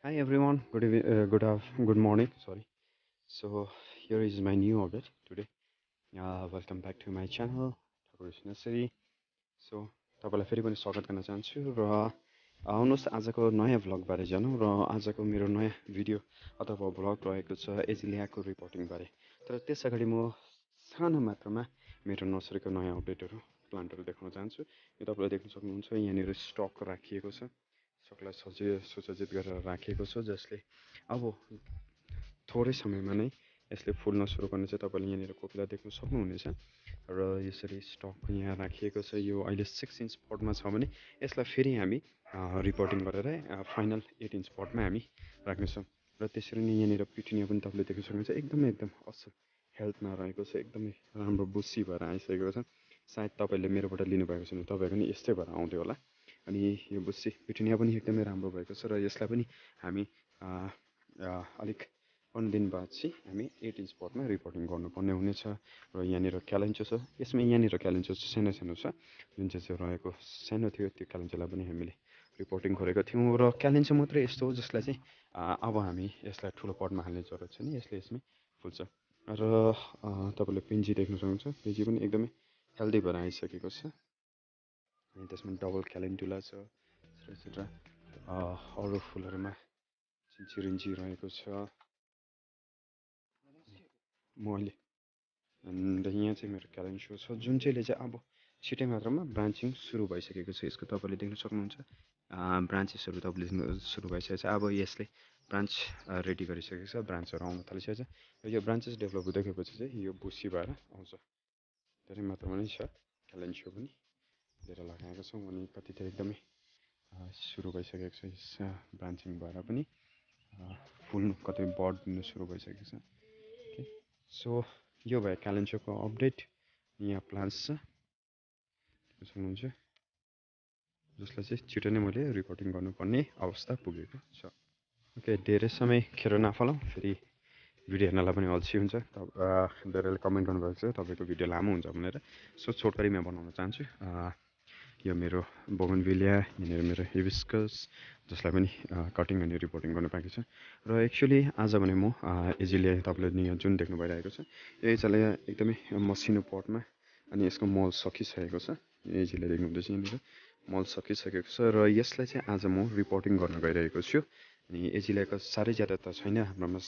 Hi everyone, good morning. Sorry. So here is my new update today. Welcome back to my channel, Takoris Nursery. So तपाईँलाई फेरि पनि स्वागत गर्न चाहन्छु र आउनुहोस् आजको नयाँ भ्लगबारे जानौँ र आजको मेरो नयाँ भिडियो अथवा भ्लग रहेको छ एजिलियाको रिपोर्टिङबारे। तर त्यस अगाडि म सानो मात्रामा मेरो नर्सरीको नयाँ अपडेटहरू प्लान्टहरू देखाउन चाहन्छु। यो तपाईँले देख्न सक्नुहुन्छ यहाँनिर स्टक राखिएको छ। स्टकलाई सुसज्जित गरेर राखिएको छ जसले अब थोरै समयमा नै यसले फुल्न सुरु गर्ने चाहिँ तपाईँले यहाँनिर कोपिला देख्न सक्नुहुनेछ र यसरी स्टक यहाँ राखिएको छ। यो अहिले 6 इन्च पटमा छ भने यसलाई फेरि हामी रिपोर्टिङ गरेर फाइनल 8 इन्च पटमा हामी राख्नेछौँ र त्यसरी नै यहाँनिर पिटुनिया पनि तपाईँले देख्न सक्नुहुन्छ एकदम असल हेल्थमा रहेको छ, एकदमै राम्रो बुस्सी भएर आइसकेको छ। सायद तपाईँले मेरोबाट लिनुभएको छ भने तपाईँको पनि यस्तै भएर आउँथ्यो होला। अनि यो बुस्सी पिटुनिया पनि एकदमै राम्रो भएको छ र यसलाई पनि हामी अलिक 15 दिन बाद चाहिँ हामी 8 इन्च पटमा रिपोर्टिङ गर्नुपर्ने हुनेछ। र यहाँनिर क्यालेन्चो छ, यसमा यहाँनिर क्यालेन्चो चाहिँ सानो छ, जुन चाहिँ रहेको सानो थियो त्यो क्यालेन्चोलाई पनि हामीले रिपोर्टिङ गरेका थियौँ। र क्यालेन्चो मात्रै यस्तो हो जसलाई चाहिँ अब हामी यसलाई ठुलो पटमा हाल्ने जरुरत छैन, यसले यसमै फुल्छ। र तपाईँले पिन्जी देख्न सक्नुहुन्छ, पिन्जी पनि एकदमै हेल्दी भएर आइसकेको छ। अनि त्यसमा डबल क्यालेन्डुला छ एक्सेट्रा। अरू फुलहरूमा चिरिन्जी रहेको छ म अहिले। अन्त यहाँ चाहिँ मेरो क्यालेन्डो छ जुन चाहिँले चाहिँ अब छिटै मात्रामा ब्रान्चिङ सुरु भइसकेको छ। यसको तपाईँले देख्न सक्नुहुन्छ ब्रान्चेसहरू तपाईँले सुरु भइसकेको छ। अब यसले ब्रान्च रेडी गरिसकेको छ, ब्रान्चहरू आउन थालिसकेको छ र यो ब्रान्चेस डेभलप हुँदै गएपछि चाहिँ यो बुसी भएर आउँछ। धेरै मात्रामा नै छ क्यालेन्चो पनि लिएर लगाएको छौँ अनि कति त एकदमै सुरु भइसकेको छ। यस ब्रान्चिङ भएर पनि फुल्नु कतै बड दिनु सुरु भइसकेको छ। ओके, सो यो भयो क्यालेन्चोको अपडेट। यहाँ प्लान्ट्स छ सक्नुहुन्छ जसलाई चाहिँ छिटो नै मैले रिपोर्टिङ गर्नुपर्ने अवस्था पुगेको छ। ओके, धेरै समय खेर नफलाउँ, फेरि भिडियो हेर्नलाई पनि अल्छी हुन्छ। धेरैले कमेन्ट गर्नुभएको छ तपाईँको भिडियो लामो हुन्छ भनेर, सो छोटकरीमा बनाउन चाहन्छु। यो मेरो बोगनभिलिया, यहाँनिर मेरो हिबिस्कस जसलाई पनि कटिङ अनि रिपोर्टिङ गर्नु बाँकी छ। र एक्चुअली आज भने म एजिलिया तपाईँले यहाँ जुन देख्नु भइरहेको छ यो एजिलिया एकदमै मसिनो पटमा अनि यसको मल सकिसकेको छ। एजिलिया देख्नुहुँदैछ यहाँनिर मल सकिसकेको छ र यसलाई चाहिँ आज म रिपोर्टिङ गर्न गइरहेको छु। अनि एजिलियाको साह्रै ज्यादा त छैन हाम्रोमा,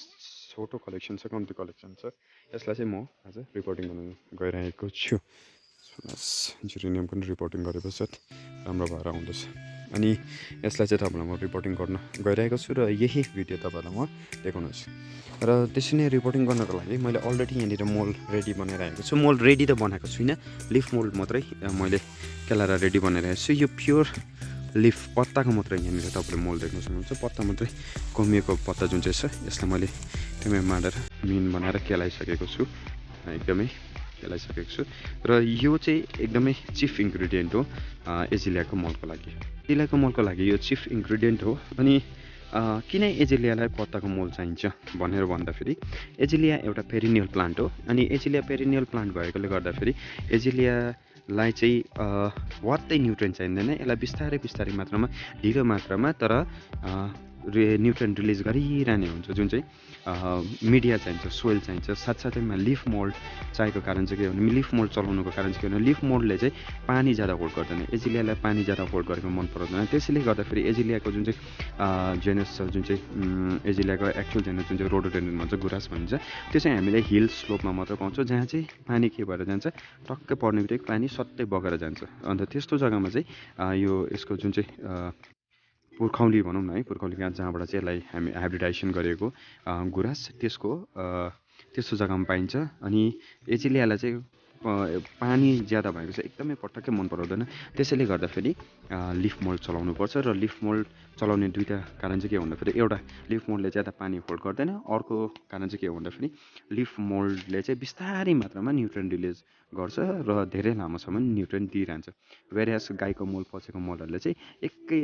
छोटो कलेक्सन छ, कम्ती कलेक्सन छ। यसलाई चाहिँ म आज रिपोर्टिङ गर्न गइरहेको छु। जिरेनियम पनि रिपोर्टिङ गरे पश्चात राम्रो भएर आउँदैछ। अनि यसलाई चाहिँ तपाईँलाई म रिपोर्टिङ गर्न गइरहेको छु र यही भिडियो तपाईँलाई म देखाउनेछु। र त्यसरी नै रिपोर्टिङ गर्नको लागि मैले अलरेडी यहाँनिर मोल्ड रेडी बनाइरहेको छु। मोल्ड रेडी त बनाएको छुइनँ, लिफ मोल्ड मात्रै मैले केलाएर रेडी बनाइरहेको छु। यो प्योर लिफ पत्ताको मात्रै यहाँनिर तपाईँले मोल्ड देख्न सक्नुहुन्छ। पत्ता मात्रै कोमिएको पत्ता जुन चाहिँ छ यसलाई मैले एकदमै माडेर मिन बनाएर केलाइसकेको छु, एकदमै केलाइसकेको छु। र यो चाहिँ एकदमै चिफ इन्ग्रिडियन्ट हो एजिलियाको मलको लागि। एजिलियाको मलको लागि यो चिफ इन्ग्रिडियन्ट हो। अनि किन एजिलियालाई पत्ताको मल चाहिन्छ भनेर भन्दाखेरि एजिलिया एउटा पेरिनियल प्लान्ट हो। अनि एजिलिया पेरिनियल प्लान्ट भएकोले गर्दाखेरि एजिलियालाई चाहिँ वात्तै न्युट्रिएन्ट चाहिँदैन, यसलाई बिस्तारै मात्रामा ढिलो मात्रामा तर न्युट्रिएन्ट रिलिज गरिरहने हुन्छ। जुन चाहिँ मिडिया चाहिन्छ, सोइल चाहिन्छ, साथसाथैमा लिफ मोल्ड चाहिएको कारण चाहिँ के हो भने लिफ मोल्ड चलाउनुको कारण चाहिँ के हो भने लिफ मोल्डले चाहिँ पानी ज्यादा होल्ड गर्दैन, एजिलियालाई पानी ज्यादा होल्ड गरेको मन पराउँदैन। त्यसैले गर्दाखेरि एजिलियाको जुन चाहिँ जेनस छ, जुन चाहिँ एजिलियाको एक्चुअल जेनस जुन चाहिँ रोडोडेन्ड्रन भन्छ, गुराँस भनिन्छ, त्यो चाहिँ हामीले हिल स्लोपमा मात्र पाउँछौँ जहाँ चाहिँ पानी के भएर जान्छ, टक्कै पर्ने बित्तिकै पानी सत्तै बगेर जान्छ। अन्त त्यस्तो जग्गामा चाहिँ यो यसको जुन चाहिँ पुर्खौली भनौँ न है, पुर्खौली गाछ जहाँबाट चाहिँ यसलाई हामी हाइब्रिडाइजेसन गरेको गुराँस त्यस्तो जग्गामा पाइन्छ। अनि एजिलियालाई चाहिँ पानी ज्यादा भएको चाहिँ एकदमै पटक्कै मन पराउँदैन। त्यसैले गर्दाखेरि लिफ मोल्ड चलाउनुपर्छ। र लिफ मोल्ड चलाउने दुईवटा कारण चाहिँ के हो भन्दाखेरि एउटा लिफ मोल्डले ज्यादा पानी होल्ड गर्दैन, अर्को कारण चाहिँ के हो भन्दाखेरि लिफ मोल्डले चाहिँ बिस्तारै मात्रामा न्युट्रिएन्ट रिलिज गर्छ र धेरै लामोसम्म न्युट्रिएन्ट दिइरहन्छ। वेरियस गाईको मल पसेको मलहरूले चाहिँ एकै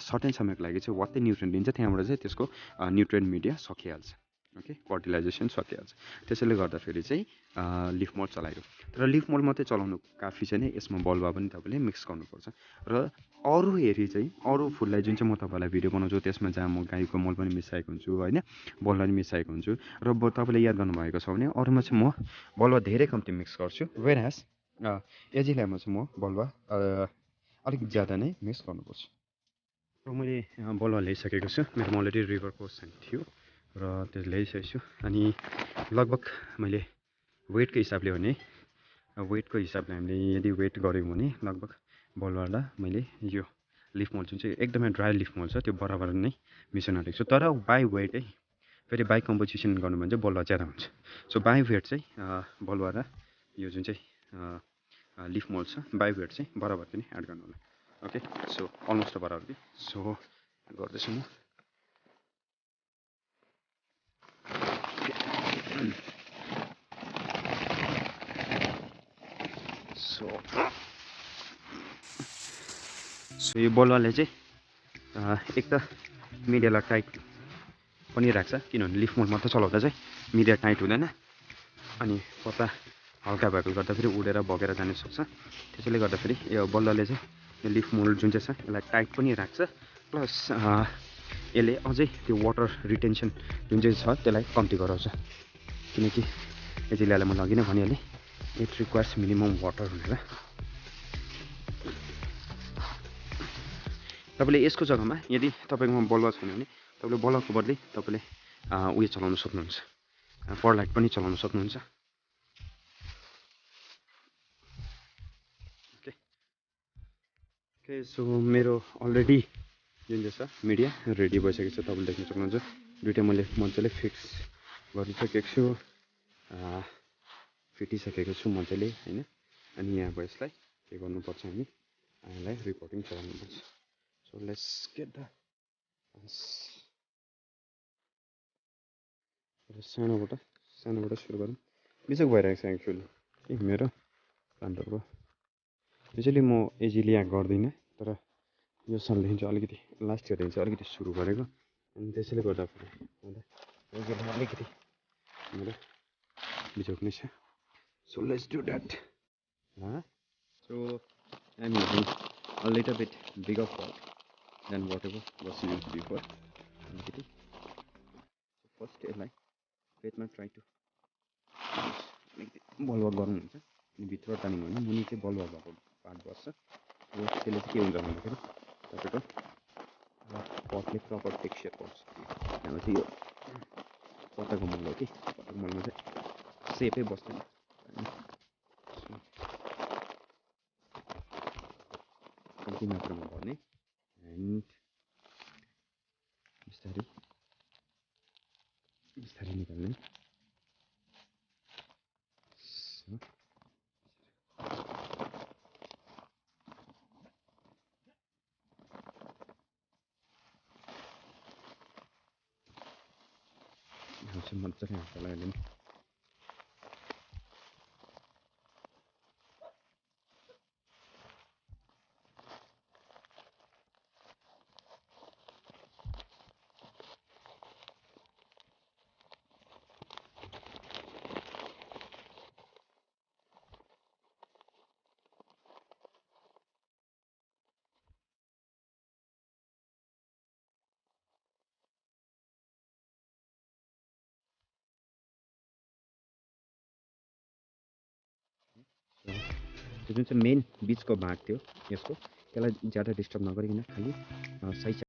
सर्टेन समयको लागि चाहिँ वात्तै न्युट्रिएन्ट दिन्छ, त्यहाँबाट चाहिँ त्यसको न्युट्रिएन्ट मिडिया सकिहाल्छ। ओके फर्टिलाइजेसन सकिहाल्छ त्यसैले गर्दाखेरि चाहिँ लिफ मल चलायो तर लिफ मल मात्रै चलाउनु काफी छैन यसमा बलुवा पनि तपाईँले मिक्स गर्नुपर्छ र अरू हेरी चाहिँ अरू फुललाई जुन चाहिँ म तपाईँलाई भिडियो बनाउँछु त्यसमा जहाँ म गाईको मल पनि मिसाएको हुन्छु होइन बलुवा पनि मिसाएको हुन्छु र तपाईँले याद गर्नुभएको छ भने अरूमा चाहिँ म बलुवा धेरै कम्ती मिक्स गर्छु वेयरएज एजिलियामा चाहिँ म बलुवा अलिक ज्यादा नै मिक्स गर्नुपर्छ र मैले बलुवा ल्याइसकेको छु मेरोमा अलरेडी रिभर पोर्सन थियो र त्यो ल्याइसकेको छु अनि लगभग मैले वेटको हिसाबले भने वेटको हिसाबले हामीले यदि वेट गऱ्यौँ भने लगभग बलुवालाई मैले यो लिफ मल जुन चाहिँ एकदमै ड्राई लिफ मल छ त्यो बराबर नै मिसाउन आँटेको छु तर बाई वेट है फेरि बाई कम्पोजिसन गर्नु भने चाहिँ बलुवा ज्यादा हुन्छ सो बाई वेट चाहिँ बलुवा र यो जुन चाहिँ लिफ मल छ बाई वेट चाहिँ बराबर पनि एड गर्नु होला ओके सो अलमोस्ट बराबर कि सो गर्दैछु म सो यो बलुवाले चाहिँ एक त मिडियालाई टाइट पनि राख्छ किनभने लिफ मोड मात्रै चलाउँदा चाहिँ मिडिया टाइट हुँदैन अनि पत्ता हल्का भएको गर्दा फेरि उडेर बगेर जान सक्छ त्यसैले गर्दाखेरि यो बलुवाले चाहिँ यो लिफ मोल्ड जुन चाहिँ छ यसलाई टाइट पनि राख्छ प्लस यसले अझै त्यो वाटर रिटेन्सन जुन चाहिँ छ त्यसलाई कम्ती गराउँछ किनकि एजिलियालाई मैले अघि नै भनिहालेँ इट रिक्वायर्स मिनिमम वाटर भनेर तपाईँले यसको जग्गामा यदि तपाईँकोमा बलुवा छैन भने तपाईँले बलुवाको बदली तपाईँले उयो चलाउन सक्नुहुन्छ परलाइट पनि चलाउन सक्नुहुन्छ ओके ओके सो मेरो अलरेडी जुन चाहिँ छ मिडिया रेडी भइसकेको छ तपाईँले देख्न सक्नुहुन्छ दुइटा मैले मजाले फिक्स गरिसकेको छु फिटिसकेको छु मजाले होइन अनि यहाँ अब यसलाई के गर्नुपर्छ हामी यसलाई रिपोर्टिङ चलाउनुपर्छ सो लेट्स गेट द सानोबाट सुरु गरौँ बिचक भइरहेको छ एक्चुअली मेरो प्लान्टहरूको त्यसैले म एजिलिया गर्दिनँ तर यो सालदेखि चाहिँ अलिकति लास्ट इयरदेखि चाहिँ अलिकति सुरु गरेको अनि त्यसैले गर्दाखेरि एजिलिया अलिकति मेरो बिजोग नै छ so let's do that so I'm using a little bit bigger pot than whatever was use before अलिकति फर्स्ट यसलाई पेटमा ट्राई टु अलिकति बलुवा गर्नुहुन्छ अनि भित्र तान्नु भने मुनि चाहिँ बलुवा भएको पार्ट बस्छ र त्यसले चाहिँ के हुन्छ भन्दाखेरि तपाईँको पटले प्रपर टेक्सचर पाउँछ त्यहाँबाट चाहिँ यो पत्ताको मल हो कि पत्ताको मलमा चाहिँ सेपै बस्दैन कम्ती मात्रामा भर्ने एन्ड बिस्तारै बिस्तारै निकाल्ने मजाले हात लगाइदिनु त्यो जुन चाहिँ मेन बिचको भाग थियो यसको त्यसलाई ज्यादा डिस्टर्ब नगरिकन खालि साइड